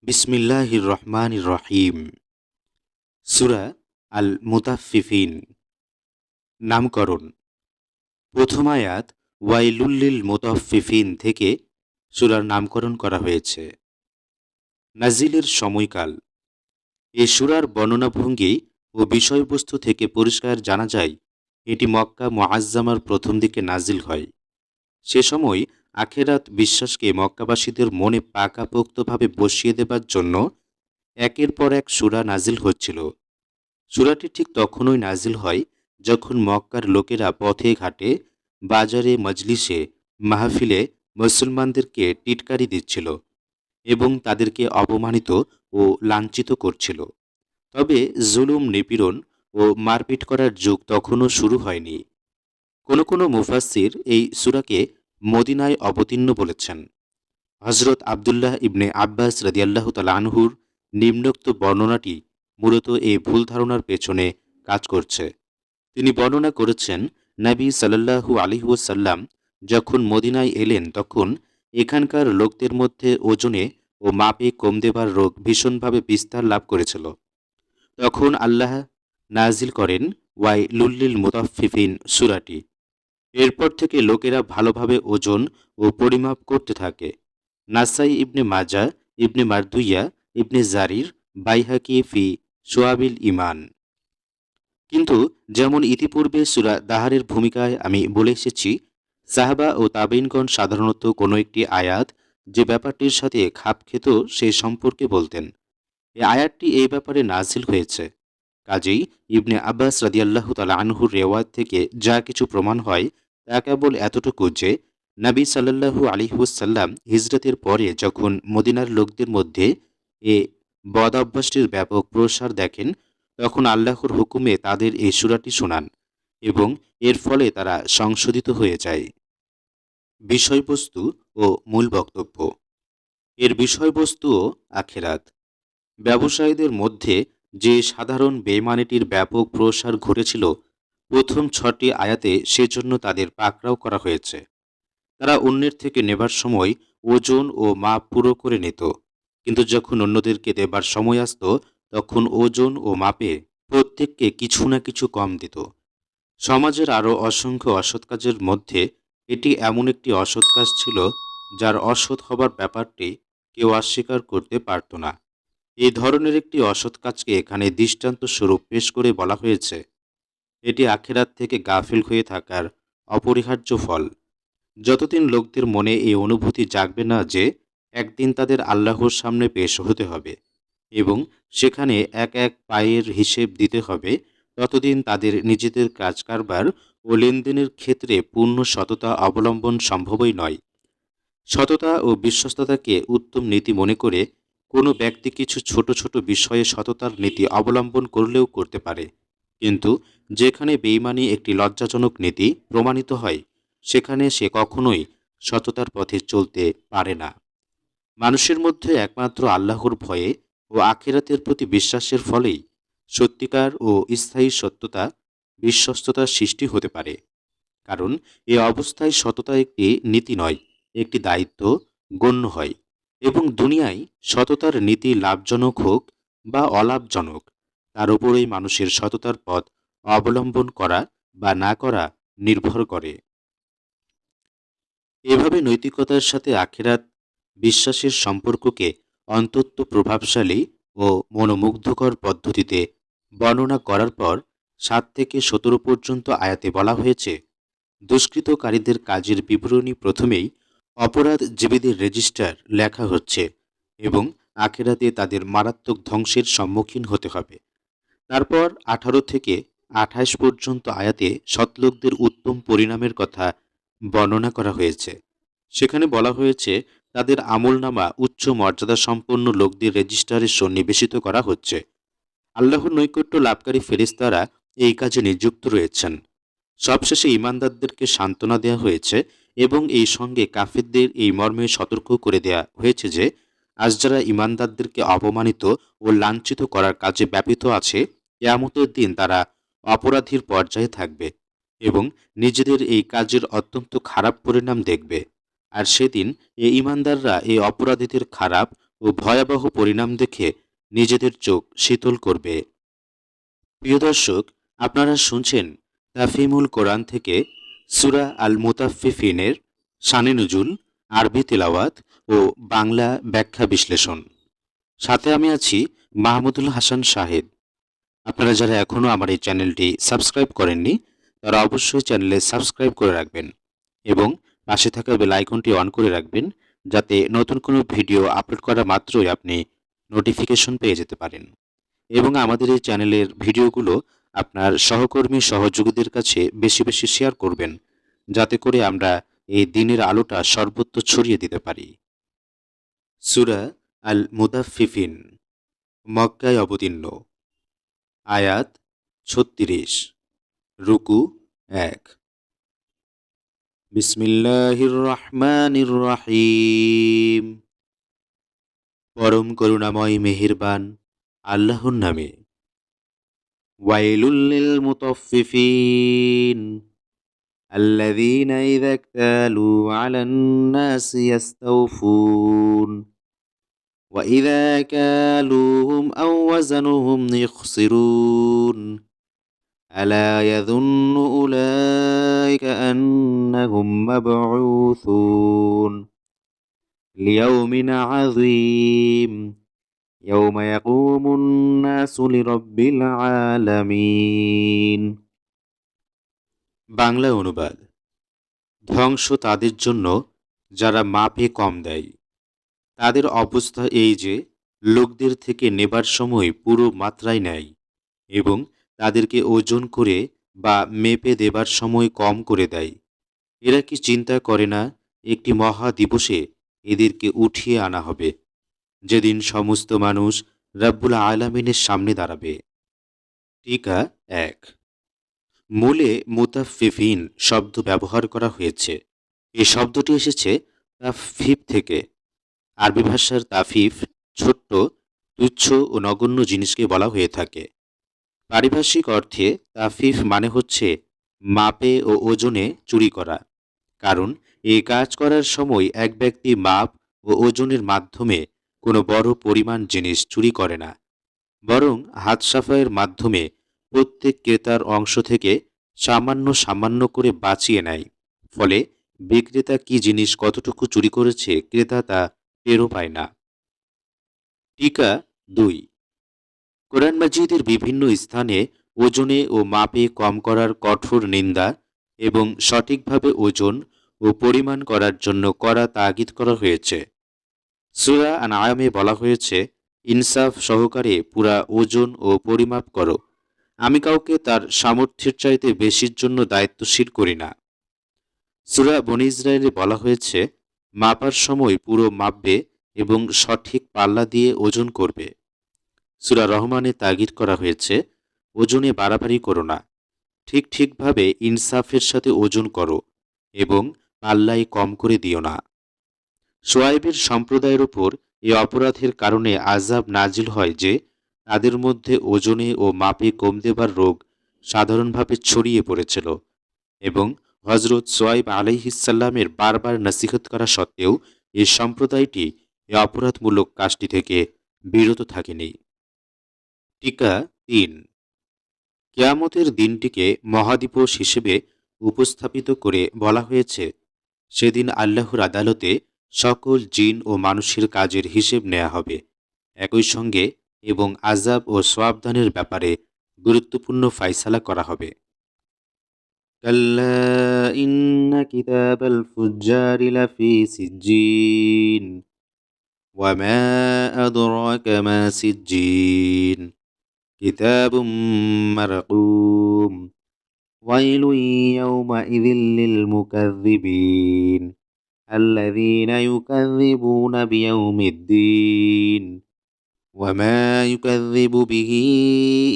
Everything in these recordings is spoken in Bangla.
বিসমিল্লাহির রহমানির রহিম। সূরা আল মুতাফফিফিন। নামকরণ। প্রথম আয়াত ওয়াইলুল লিল মুতাফফিফিন থেকে সূরার নামকরণ করা হয়েছে। নাজিলের সময়কাল। এই সূরার বর্ণনাভঙ্গি ও বিষয়বস্তু থেকে পরিষ্কার জানা যায় এটি মক্কা মুআজ্জামার প্রথম দিকে নাজিল হয়। সে সময় আখেরাত বিশ্বাসকে মক্কাবাসীদের মনে পাকাপোক্তভাবে বসিয়ে দেবার জন্য একের পর এক সূরা নাজিল হচ্ছিল। সূরাটি ঠিক তখনই নাজিল হয় যখন মক্কার লোকেরা পথে ঘাটে, বাজারে, মজলিসে, মাহফিলে মুসলমানদেরকে টিটকারি দিচ্ছিল এবং তাদেরকে অপমানিত ও লাঞ্ছিত করছিল। তবে জুলুম, নিপীড়ন ও মারপিট করার যুগ তখনও শুরু হয়নি। কোনো কোনো মুফাসসির এই সূরাকে মদিনায় অবতীর্ণ বলেছেন। হযরত আবদুল্লাহ ইবনে আব্বাস রাদিয়াল্লাহু তাআলা আনহুর নিম্নোক্ত বর্ণনাটি মূলত এই ভুল ধারণার পেছনে কাজ করছে। তিনি বর্ণনা করেছেন, নবী সাল্লাল্লাহু আলাইহি ওয়াসাল্লাম যখন মদিনায় এলেন তখন এখানকার লোকদের মধ্যে ওজনে ও মাপে কম দেবার রোগ ভীষণভাবে বিস্তার লাভ করেছিল। তখন আল্লাহ নাজিল করেন ওয়াইলুল মুতাফফিফিন সূরাটি। এরপর থেকে লোকেরা ভালোভাবে ওজন ও পরিমাপ করতে থাকে। নাসাই ইবনে মাজা, ইবনে মারদুইয়া, ইবনে জারির, বাইহাকি ফি শোয়াবিল ইমান। কিন্তু যেমন ইতিপূর্বে সূরা দাহারের ভূমিকায় আমি বলে এসেছি, সাহাবা ও তাবেঈনগণ সাধারণত কোনো একটি আয়াত যে ব্যাপারটির সাথে খাপ খেত সে সম্পর্কে বলতেন। এই আয়াতটি এই ব্যাপারে নাজিল হয়েছে। কাজেই ইবনে আব্বাস রাদিয়াল্লাহু তাআলা আনহুর রেওয়ায়াত থেকে যা কিছু প্রমাণ হয় তা কেবল এতটুকু যে নবী সাল্লাল্লাহু আলাইহি ওয়াসাল্লাম হিজরতের পরে যখন মদিনার লোকদের মধ্যে এ বদ অভ্যাসটির ব্যাপক প্রসার দেখেন তখন আল্লাহর হুকুমে তাদের এই সূরাটি শোনান এবং এর ফলে তারা সংশোধিত হয়ে যায়। বিষয়বস্তু ও মূল বক্তব্য। এর বিষয়বস্তুও আখিরাত। ব্যবসায়ীদের মধ্যে যে সাধারণ বেঈমানিটির ব্যাপক প্রসার ঘটেছিল প্রথম ৬টি আয়াতে সেজন্য তাদের পাকড়াও করা হয়েছে। তারা অন্যের থেকে নেবার সময় ওজন ও মাপ পুরো করে নিত, কিন্তু যখন অন্যদেরকে দেবার সময় আসত তখন ওজন ও মাপে প্রত্যেককে কিছু না কিছু কম দিত। সমাজের আরও অসংখ্য অসৎ কাজের মধ্যে এটি এমন একটি অসৎ কাজ ছিল যার অসৎ হবার ব্যাপারটি কেউ অস্বীকার করতে পারত না। এই ধরনের একটি অসৎ কাজকে এখানে দৃষ্টান্ত স্বরূপ পেশ করে বলা হয়েছে। এটি আখিরাত থেকে গাফিল হয়ে থাকার অপরিহার্য ফল। যতদিন লোকদের মনে এই অনুভূতি জাগবে না যে একদিন তাদের আল্লাহর সামনে পেশ হতে হবে এবং সেখানে এক এক পায়ের হিসেব দিতে হবে, ততদিন তাদের নিজেদের কাজ কারবার ও লেনদেনের ক্ষেত্রে পূর্ণ সততা অবলম্বন সম্ভবই নয়। সততা ও বিশ্বস্ততাকে উত্তম নীতি মনে করে কোনো ব্যক্তি কিছু ছোট ছোট বিষয়ে সততার নীতি অবলম্বন করলেও করতে পারে, কিন্তু যেখানে বেঈমানি একটি লজ্জাজনক নীতি প্রমাণিত হয় সেখানে সে কখনোই সততার পথে চলতে পারে না। মানুষের মধ্যে একমাত্র আল্লাহর ভয়ে ও আখিরাতের প্রতি বিশ্বাসের ফলেই সত্যিকার ও স্থায়ী সত্যতা, বিশ্বস্ততার সৃষ্টি হতে পারে। কারণ এ অবস্থায় সততা একটি নীতি নয়, একটি দায়িত্ব গণ্য হয় এবং দুনিয়ায় সততার নীতি লাভজনক হোক বা অলাভজনক তার উপরেই মানুষের সততার পথ অবলম্বন করা বা না করা নির্ভর করে। এভাবে নৈতিকতার সাথে আখিরাত বিশ্বাসের সম্পর্ককে অত্যন্ত প্রভাবশালী ও মনোমুগ্ধকর পদ্ধতিতে বর্ণনা করার পর ৭ থেকে ১৭ পর্যন্ত আয়াতে বলা হয়েছে, দুষ্কৃতকারীদের কাজের বিবরণী প্রথমেই অপরাধজীবীদের রেজিস্টার লেখা হচ্ছে এবং আখিরাতে তাদের মারাত্মক ধ্বংসের সম্মুখীন হতে হবে। তারপর ১৮ থেকে ২৮ পর্যন্ত আয়াতে সৎলোকদের উত্তম পরিণামের কথা বর্ণনা করা হয়েছে। সেখানে বলা হয়েছে তাদের আমলনামা উচ্চ মর্যাদা সম্পন্ন লোকদের রেজিস্টারে সন্নিবেশিত করা হচ্ছে। আল্লাহর নৈকট্য লাভকারী ফেরেশতারা এই কাজে নিযুক্ত রয়েছেন। সবশেষে ঈমানদারদেরকে সান্ত্বনা দেওয়া হয়েছে এবং এই সঙ্গে কাফিরদের এই মর্মে সতর্ক করে দেওয়া হয়েছে যে আজ যারা ঈমানদারদেরকে অপমানিত ও লাঞ্ছিত করার কাজে ব্যাপৃত আছে, কিয়ামতের দিন তারা অপরাধীর পর্যায়ে থাকবে এবং নিজেদের এই কাজের অত্যন্ত খারাপ পরিণাম দেখবে। আর সেদিন এই ঈমানদাররা এই অপরাধীদের খারাপ ও ভয়াবহ পরিণাম দেখে নিজেদের চোখ শীতল করবে। প্রিয় দর্শক, আপনারা শুনছেন তাফহিমুল কোরআন থেকে সূরা আল মুতাফফিফিনের শানে নুজুল, আরবি তেলাওয়াত ও বাংলা ব্যাখ্যা বিশ্লেষণ। সাথে আমি আছি মাহমুদুল হাসান শাহেদ। আপনারা যারা এখনও আমার এই চ্যানেলটি সাবস্ক্রাইব করেননি, তারা অবশ্যই চ্যানেলে সাবস্ক্রাইব করে রাখবেন এবং পাশে থাকা বেল আইকনটি অন করে রাখবেন, যাতে নতুন কোনো ভিডিও আপলোড করা মাত্রই আপনি নোটিফিকেশন পেয়ে যেতে পারেন। এবং আমাদের এই চ্যানেলের ভিডিওগুলো আপনার সহকর্মী সহযোগীদের কাছে বেশি বেশি শেয়ার করবেন, যাতে করে আমরা এই দিনের আলোটা সর্বত্র ছড়িয়ে দিতে পারি। সূরা আল মুতাফফিফিন, মক্কায় অবতীর্ণ। আয়াত ৩৬। রুকু ১। বিসমিল্লাহির রহমানির রহিম। পরম করুণাময় মেহেরবান আল্লাহর নামে। ওয়াইলুল লিল মুতাফফিফিন আল্লাযীনা ইযা ইকতালু আলান নাসি ইস্তাওফুন ওয়া ইযা কালুহুম আও ওয়াজানুহুম ইখসিরুন আলা ইয়াযুন্নু উলাইকা আন্নাহুম মাবউসুন লিয়াউমিন আযীম ইয়াউমা ইয়াকুমুন নাসু লিরাব্বিল আলামিন। বাংলা অনুবাদ। ধ্বংস তাদের জন্য যারা মাপে কম দেয়। তাদের অবস্থা এই যে, লোকদের থেকে নেবার সময় পুরো মাত্রায় নেয় এবং তাদেরকে ওজন করে বা মেপে দেবার সময় কম করে দেয়। এরা কি চিন্তা করে না, একটি মহা দিবসে এদেরকে উঠিয়ে আনা হবে, যেদিন সমস্ত মানুষ রাব্বুল আলামিনের সামনে দাঁড়াবে। টিকা ১। মূলে মুতাফফিফিন শব্দ ব্যবহার করা হয়েছে। এই শব্দটি এসেছে তাফফিফ থেকে। আরবি ভাষার তাফিফ ছোট্ট, তুচ্ছ ও নগণ্য জিনিসকে বলা হয়ে থাকে। পারিভাষিক অর্থে তাফিফ মানে হচ্ছে মাপে ও ওজনে চুরি করা। কারণ এই কাজ করার সময় এক ব্যক্তি মাপ ও ওজনের মাধ্যমে কোনো বড় পরিমাণ জিনিস চুরি করে না, বরং হাত সাফাইয়ের মাধ্যমে প্রত্যেক ক্রেতার অংশ থেকে সামান্য সামান্য করে বাঁচিয়ে নেয়। ফলে বিক্রেতা কি জিনিস কতটুকু চুরি করেছে ক্রেতা তা টেরও পায় না। টিকা ২। কোরআন মাজিদের বিভিন্ন স্থানে ওজনে ও মাপে কম করার কঠোর নিন্দা এবং সঠিকভাবে ওজন ও পরিমাণ করার জন্য কড়া তাগিদ করা হয়েছে। সূরা আনআমে বলা হয়েছে, ইনসাফ সহকারে পুরা ওজন ও পরিমাপ করো, আমি কাউকে তার সামর্থ্যের চাইতে বেশির জন্য দায়িত্বশীল করি না। সূরা বনী ইসরাইলে বলা হয়েছে, মাপার সময় পুরো মাপবে এবং সঠিক পাল্লা দিয়ে ওজন করবে। সূরা রহমানে তাগিদ করা হয়েছে, ওজনে বাড়াবাড়ি করো না, ঠিকভাবে ইনসাফের সাথে ওজন করো এবং পাল্লায় কম করে দিও না। শুআয়বের সম্প্রদায়ের উপর এই অপরাধের কারণে আযাব নাজিল হয় যে, তাদের মধ্যে ওজনে ও মাপে কম দেবার রোগ সাধারণভাবে ছড়িয়ে পড়েছিল এবং হযরত শুআয়ব আলাইহিসসালামের বারবার নসিহত করা সত্ত্বেও এই সম্প্রদায়টি এই অপরাধমূলক কাজটি থেকে বিরত থাকেনি। টিকা ৩। কিয়ামতের দিনটিকে মহাদিবস হিসেবে উপস্থাপিত করে বলা হয়েছে, সেদিন আল্লাহর আদালতে সকল জিন ও মানুষের কাজের হিসেব নেওয়া হবে একই সঙ্গে এবং আযাব ও সওয়াবদানের ব্যাপারে গুরুত্বপূর্ণ ফায়সালা করা হবে। কাল্লা ইন্না কিতাবাল ফুজ্জারি লাফি সিজ্জিন ওয়া মা আদরাকা মা সিজ্জিন কিতাবুম মারকুম ওয়াইলুন ইয়াওমাইযিল লিল মুকাযযিবিন الذين يكذبون بيوم الدين وما يكذب به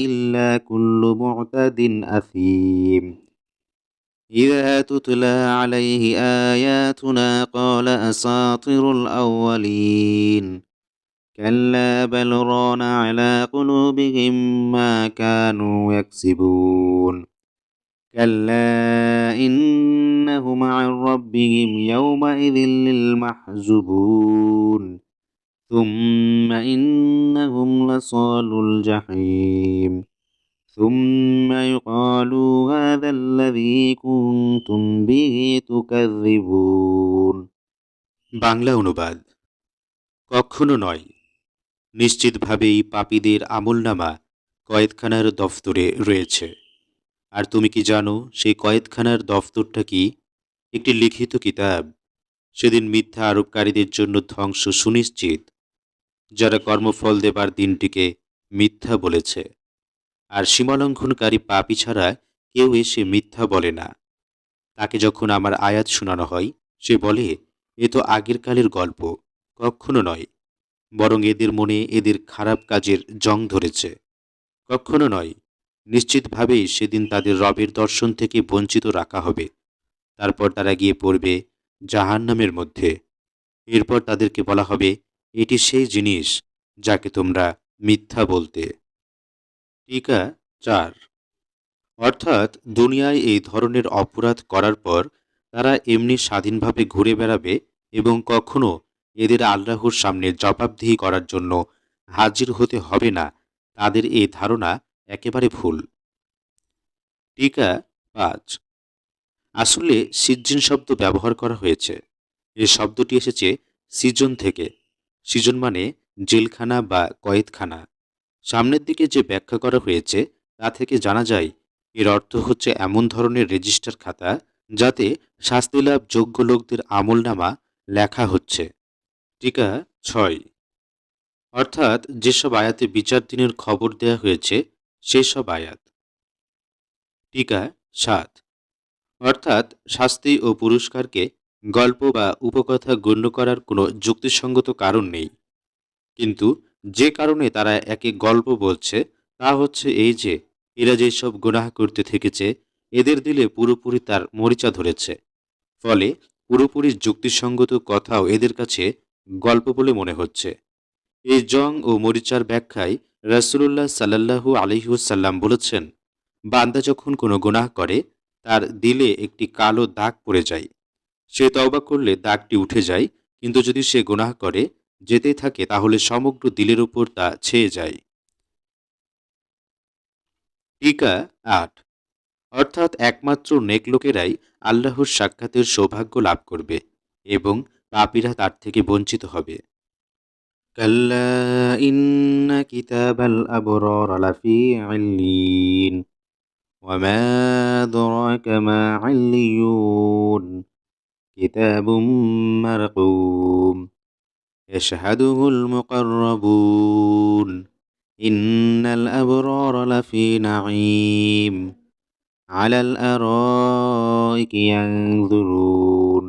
إلا كل معتد أثيم إذا تتلى عليه آياتنا قال أساطير الأولين كلا بل ران على قلوبهم ما كانوا يكسبون كلا إنهم عن ربهم يومئذ للمحجوبون ثم إنهم لصالو الجحيم ثم يقال هذا الذي كنتم به تكذبون। বাংলা অনুবাদ। কখনো নয়, নিশ্চিতভাবেই পাপীদের আমলনামা কয়েদখানার দফতরে রয়েছে। আর তুমি কি জানো সেই কয়েদখানার দফতরটা কি? একটি লিখিত কিতাব। সেদিন মিথ্যা আরোপকারীদের জন্য ধ্বংস সুনিশ্চিত, যারা কর্মফল দেবার দিনটিকে মিথ্যা বলেছে। আর সীমালঙ্ঘনকারী পাপী ছাড়া কেউ এসে মিথ্যা বলে না। তাকে যখন আমার আয়াত শোনানো হয়, সে বলে, এ তো আগের কালের গল্প। কখনো নয়, বরং এদের মনে এদের খারাপ কাজের জং ধরেছে। কখনো নয়, নিশ্চিতভাবেই সেদিন তাদের রবের দর্শন থেকে বঞ্চিত রাখা হবে। তারপর তারা গিয়ে পড়বে জাহান্নামের মধ্যে। এরপর তাদেরকে বলা হবে, এটি সেই জিনিস যাকে তোমরা মিথ্যা বলতে। টিকা 4। অর্থাৎ দুনিয়ায় এই ধরনের অপরাধ করার পর তারা এমনি স্বাধীনভাবে ঘুরে বেড়াবে এবং কখনো এদের আল্লাহর সামনে জবাবদিহি করার জন্য হাজির হতে হবে না, তাদের এই ধারণা একেবারে ভুল। টিকা 5। আসলে সিজ্জিন শব্দ ব্যবহার করা হয়েছে। এই শব্দটি এসেছে সিজন থেকে। সিজন মানে জেলখানা বা কয়েদখানা। সামনের দিকে যে ব্যাখ্যা করা হয়েছে তা থেকে জানা যায় এর অর্থ হচ্ছে এমন ধরনের রেজিস্টার খাতা যাতে শাস্তি লাভ যোগ্য লোকদের আমলনামা লেখা হচ্ছে। টিকা 6। অর্থাৎ যেসব আয়াতে বিচার দিনের খবর দেয়া হয়েছে সেই সব আয়াত। টিকা 7। অর্থাৎ শাস্তি ও পুরস্কারকে গল্প বা উপকথা গণ্য করার কোনো যুক্তিসঙ্গত কারণ নেই। কিন্তু যে কারণে তারা একে গল্প বলছে তা হচ্ছে এই যে এরা যেসব গুনাহ করতে থেকেছে এদের দিলে পুরোপুরি তার মরিচা ধরেছে। ফলে পুরোপুরি যুক্তিসঙ্গত কথাও এদের কাছে গল্প বলে মনে হচ্ছে। এই জং ও মরিচার ব্যাখ্যায় রাসূলুল্লাহ সাল্লাল্লাহু আলাইহি ওয়াসাল্লাম বলেছেন, বান্দা যখন কোনো গুনাহ করে তার দিলে একটি কালো দাগ পড়ে যায়। সে তওবা করলে দাগটি উঠে যায়, কিন্তু যদি সে গুনাহ করে যেতে থাকে তাহলে সমগ্র দিলের উপর তা ছেয়ে যায়। টিকা 8। অর্থাৎ একমাত্র নেক লোকেরাই আল্লাহর সাক্ষাতের সৌভাগ্য লাভ করবে এবং পাপীরা তার থেকে বঞ্চিত হবে। কাল্লা ইন্না কিতাবাল আবরার লাফি ইল্লিন ওয়া মা আদরাকা মা ইল্লিয়ুন কিতাবুম মারকুম ইয়াশহাদুহুল মুকাররাবুন ইন্নাল আবরার লাফি নাঈম আলাল আরাইকি ইয়ানজুরুন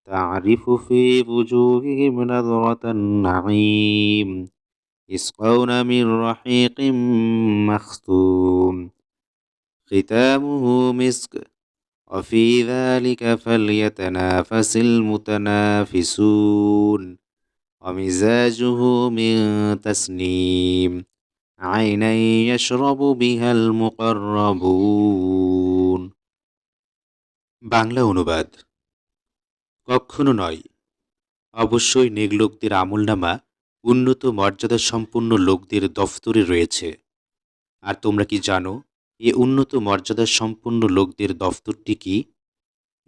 تعرف في وجوههم نظرة النعيم يسقون من رحيق مختوم ختامه مسك وفي ذلك فليتنافس المتنافسون ومزاجه من تسنيم عينا يشرب بها المقربون। বাংলা অনুবাদ। কখনো নয়, অবশ্যই নেক লোকদের আমলনামা উন্নত মর্যাদা সম্পন্ন লোকদের দফতরে রয়েছে। আর তোমরা কি জানো এ উন্নত মর্যাদা সম্পন্ন লোকদের দফতরটি কি?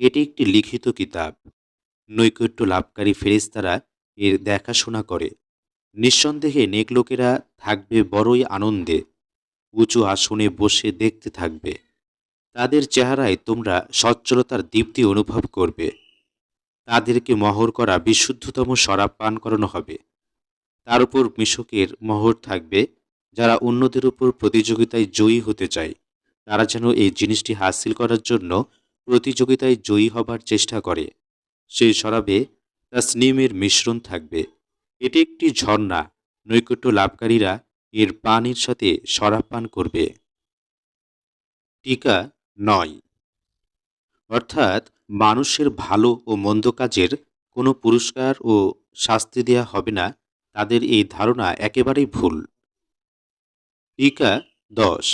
এটি একটি লিখিত কিতাব। নৈকট্য লাভকারী ফেরেশতারা এর দেখাশোনা করে। নিঃসন্দেহে নেক লোকেরা থাকবে বড়ই আনন্দে, উঁচু আসনে বসে দেখতে থাকবে। তাদের চেহারায় তোমরা সচ্ছলতার দীপ্তি অনুভব করবে। তাদেরকে মহর করা বিশুদ্ধতম শরাব পান করানো হবে। তার উপর মিশকের মহর থাকবে। যারা অন্যদের উপর প্রতিযোগিতায় জয়ী হতে চায় তারা যেন এই জিনিসটি হাসিল করার জন্য প্রতিযোগিতায় জয়ী হবার চেষ্টা করে। সেই শরাবে তাসনিমের মিশ্রণ থাকবে। এটি একটি ঝর্ণা। নৈকট্য লাভকারীরা এর পানির সাথে শরাব পান করবে। টিকা 9। অর্থাৎ মানুষের ভালো ও মন্দ কাজের কোনো পুরস্কার ও শাস্তি দেয়া হবে না, তাদের এই ধারণা একেবারেই ভুল। টিকা 10।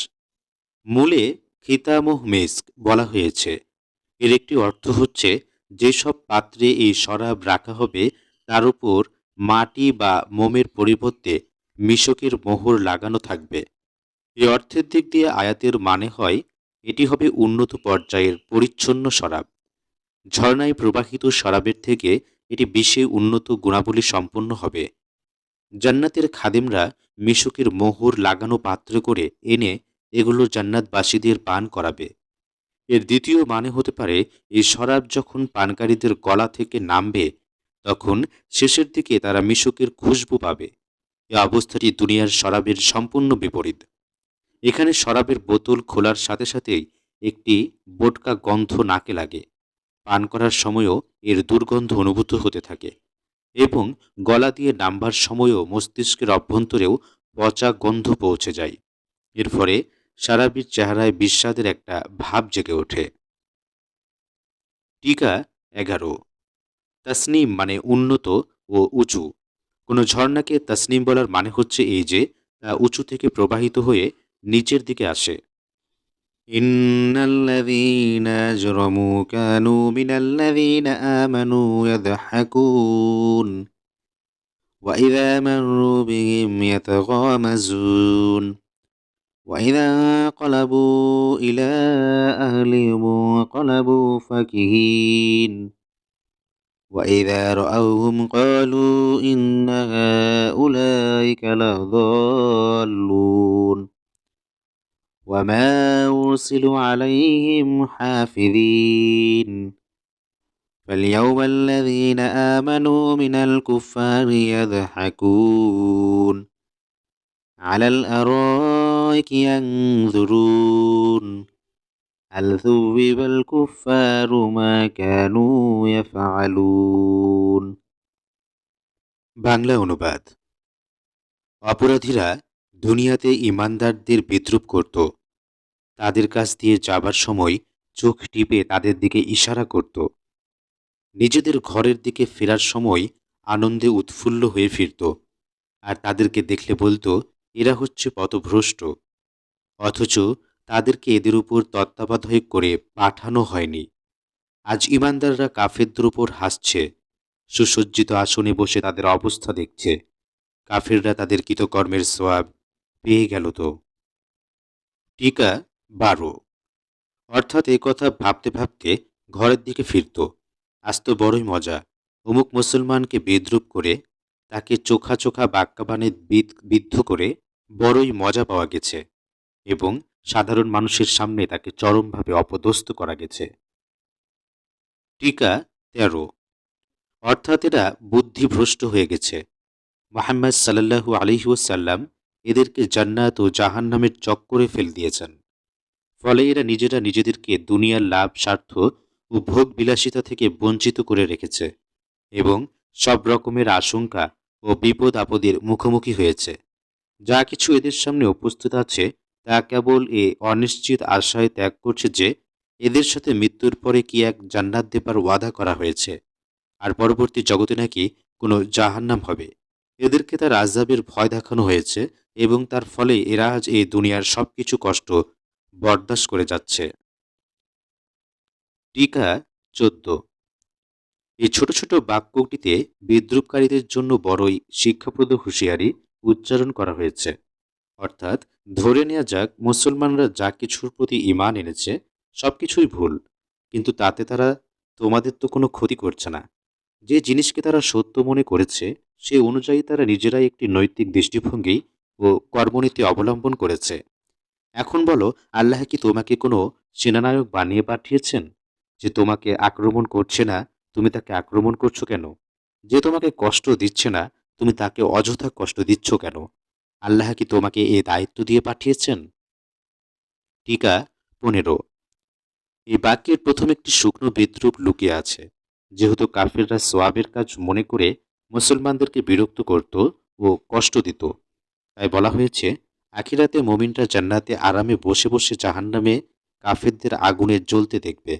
মূলে খিতামুহ মিস্ক বলা হয়েছে। এর একটি অর্থ হচ্ছে যেসব পাত্রে এই শরাব রাখা হবে তার উপর মাটি বা মোমের পরিবর্তে মিশকের মোহর লাগানো থাকবে। এই অর্থের দিক দিয়ে আয়াতের মানে হয় এটি হবে উন্নত পর্যায়ের পরিচ্ছন্ন শরাব। ঝর্ণায় প্রবাহিত শরাবের থেকে এটি বেশি উন্নত গুণাবলী সম্পন্ন হবে। জান্নাতের খাদেমরা মিশকের মোহর লাগানো পাত্র করে এনে এগুলো জান্নাতবাসীদের পান করাবে। এর দ্বিতীয় মানে হতে পারে এই শরাব যখন পানকারীদের গলা থেকে নামবে তখন শেষের দিকে তারা মিশকের খুশবু পাবে। এই অবস্থাটি দুনিয়ার শরাবের সম্পূর্ণ বিপরীত। এখানে শরাবের বোতল খোলার সাথে সাথেই একটি বোটকা গন্ধ নাকে লাগে। পান করার সময়ও এর দুর্গন্ধ অনুভূত হতে থাকে এবং গলা দিয়ে নামবার সময়ও মস্তিষ্কের অভ্যন্তরেও পচা গন্ধ পৌঁছে যায়। এর ফলে সারাবির চেহারায় বিস্বাদের একটা ভাব জেগে ওঠে। টিকা 11। তাসনিম মানে উন্নত ও উঁচু। কোনো ঝর্ণাকে তাসনিম বলার মানে হচ্ছে এই যে তা উঁচু থেকে প্রবাহিত হয়ে নিচের দিকে আসে। ইন্নাল্লাযীনা আজরামু কানু মিনাল্লাযীনা আমানু ইয়াদহাকুন ওয়া ইযা মাররু বিহিম ইয়াতাগামাজুন ওয়া ইযা ক্বালাবু ইলা আহলিহিম ক্বালাবু ফাকিহিন وإذا رأوهم قالوا إن هؤلاء لضالون وما أرسلوا عليهم حافظين فاليوم الذين آمنوا من الكفار يضحكون على الأرائك ينظرون هل ثوب الكفار ما كانوا يفعلون। বাংলা অনুবাদ। অপরাধীরা দুনিয়াতে ঈমানদারদের বিদ্রূপ করত। তাদের কাছ দিয়ে যাবার সময় চোখ টিপে তাদের দিকে ইশারা করত। নিজেদের ঘরের দিকে ফেরার সময় আনন্দে উৎফুল্ল হয়ে ফিরত আর তাদেরকে দেখলে বলতো এরা হচ্ছে পথভ্রষ্ট। অথচ তাদেরকে এদের উপর তত্ত্বাবধায়ক করে পাঠানো হয়নি। আজ ঈমানদাররা কাফেরদের উপর হাসছে, সুসজ্জিত আসনে বসে তাদের অবস্থা দেখছে। কাফেররা তাদের কৃতকর্মের সওয়াব পেয়ে গেল তো। টিকা 12। অর্থাৎ এ কথা ভাবতে ভাবতে ঘরের দিকে ফিরত। আজ তো বড়ই মজা, অমুক মুসলমানকে বিদ্রূপ করে তাকে চোখা চোখা বাক্যাবাণে বিদ্ধ করে বড়ই মজা পাওয়া গেছে এবং সাধারণ মানুষের সামনে তাকে চরমভাবে অপদস্থ করা গেছে। টিকা 13। অর্থাৎ এরা বুদ্ধিভ্রষ্ট হয়ে গেছে। মুহাম্মদ সাল্লাল্লাহু আলাইহি ওয়াসাল্লাম এদেরকে জান্নাত ও জাহান্নামের চক্করে ফেলে দিয়েছেন। ফলে এরা নিজেরা নিজেদেরকে দুনিয়ার লাভ স্বার্থ ও ভোগ বিলাসিতা থেকে বঞ্চিত করে রেখেছে এবং সব রকমের আশঙ্কা ও বিপদ আপদের মুখোমুখি হয়েছে। যা কিছু এদের সামনে উপস্থিত আছে তা কেবল এ অনিশ্চিত আশায় ত্যাগ করছে যে এদের সাথে মৃত্যুর পরে কি এক জান্নাত দেবার ওয়াদা করা হয়েছে আর পরবর্তী জগতে নাকি কোনো জাহান্নাম হবে। এদেরকে তার আযাবের ভয় দেখানো হয়েছে এবং তার ফলে এরা আজ এই দুনিয়ার সবকিছু কষ্ট বরদাস্ত করে যাচ্ছে। টিকা 14। এই ছোট ছোট বাক্যটিতে বিদ্রূপকারীদের জন্য বড়ই শিক্ষাপ্রদ হুঁশিয়ারি উচ্চারণ করা হয়েছে। অর্থাৎ ধরে নেওয়া যাক মুসলমানরা যা কিছুর প্রতি ঈমান এনেছে সবকিছুই ভুল, কিন্তু তাতে তারা তোমাদের তো কোনো ক্ষতি করছে না। যে জিনিসকে তারা সত্য মনে করেছে সে অনুযায়ী তারা নিজেরাই একটি নৈতিক দৃষ্টিভঙ্গি ও কর্মনীতি অবলম্বন করেছে। এখন বলো, আল্লাহ কি তোমাকে কোনো সেনানায়ক বানিয়ে পাঠিয়েছেন? যে তোমাকে আক্রমণ করছে না তুমি তাকে আক্রমণ করছো কেন? যে তোমাকে কষ্ট দিচ্ছে না তুমি তাকে অযথা কষ্ট দিচ্ছ কেন? আল্লাহ কি তোমাকে এই দায়িত্ব দিয়ে পাঠিয়েছেন? টিকা 15। এই বাক্যের প্রথম একটি শুকনো বিদ্রূপ লুকিয়ে আছে। যেহেতু কাফিররা সোয়াবের কাজ মনে করে মুসলমানদেরকে বিরক্ত করত ও কষ্ট দিত, তাই বলা হয়েছে আখিরাতে মুমিনরা জান্নাতে আরামে বসে বসে জাহান্নামে কাফেরদের আগুনে জ্বলতে দেখবে।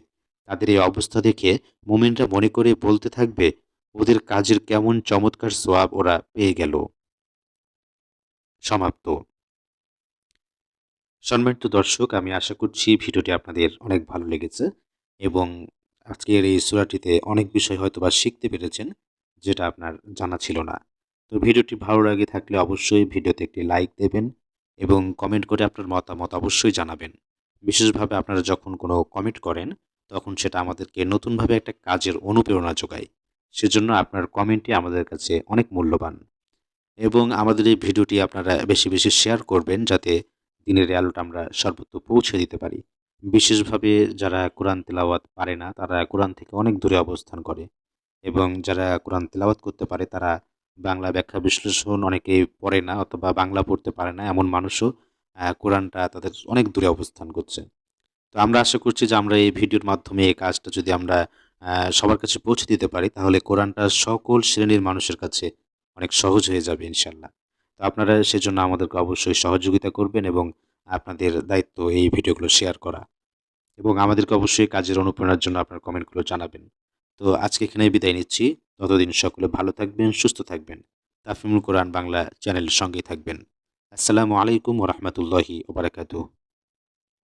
তাদের এই অবস্থা দেখে মুমিনরা মনে করে বলতে থাকবে ওদের কাজের কেমন চমৎকার সোয়াব ওরা পেয়ে গেল। সমাপ্ত। সম্মানিত দর্শক, আমি আশা করছি ভিডিওটি আপনাদের অনেক ভালো লেগেছে এবং আজকের এই সূরাটিতে অনেক বিষয় হয়তো বা শিখতে পেরেছেন যেটা আপনার জানা ছিল না। তো ভিডিওটি ভালো লাগে থাকলে অবশ্যই ভিডিওতে একটি লাইক দেবেন এবং কমেন্ট করে আপনার মতামত অবশ্যই জানাবেন। বিশেষভাবে আপনারা যখন কোনো কমেন্ট করেন, তখন সেটা আমাদেরকে নতুনভাবে একটা কাজের অনুপ্রেরণা যোগায়। সেজন্য আপনার কমেন্টই আমাদের কাছে অনেক মূল্যবান। এবং আমাদের এই ভিডিওটি আপনারা বেশি, বেশি শেয়ার করবেন যাতে দিনের এই আলোটা আমরা সর্বত্র পৌঁছে দিতে পারি। বিশেষভাবে যারা কোরআন তেলাওয়াত পারে না, তারা কোরআন থেকে অনেক দূরে অবস্থান করে এবং যারা কোরআন তেলাওয়াত করতে পারে, তারা বাংলা ব্যাখ্যা বিশ্লেষণ অনেকেই পড়ে না অথবা বাংলা পড়তে পারে না, এমন মানুষও কোরআনটা তাদের অনেক দূরে অবস্থান করছে। তো আমরা আশা করছি যে আমরা এই ভিডিওর মাধ্যমে এই কাজটা যদি আমরা সবার কাছে পৌঁছে দিতে পারি, তাহলে কোরআনটা সকল শ্রেণীর মানুষের কাছে অনেক সহজ হয়ে যাবে ইনশাআল্লাহ। তো আপনারা সেজন্য আমাদেরকে অবশ্যই সহযোগিতা করবেন এবং আপনাদের দায়িত্ব এই ভিডিওগুলো শেয়ার করা এবং আমাদেরকে অবশ্যই কাজের অনুপ্রেরণার জন্য আপনার কমেন্টগুলো জানাবেন। তো আজকে এখানেই বিদায় নিচ্ছি। ততদিন সকলে ভালো থাকবেন, সুস্থ থাকবেন। তাফহিমুল কোরআন বাংলা চ্যানেলের সঙ্গেই থাকবেন। আসসালামু আলাইকুম ওয়া রাহমাতুল্লাহি ওয়া বারাকাতুহু।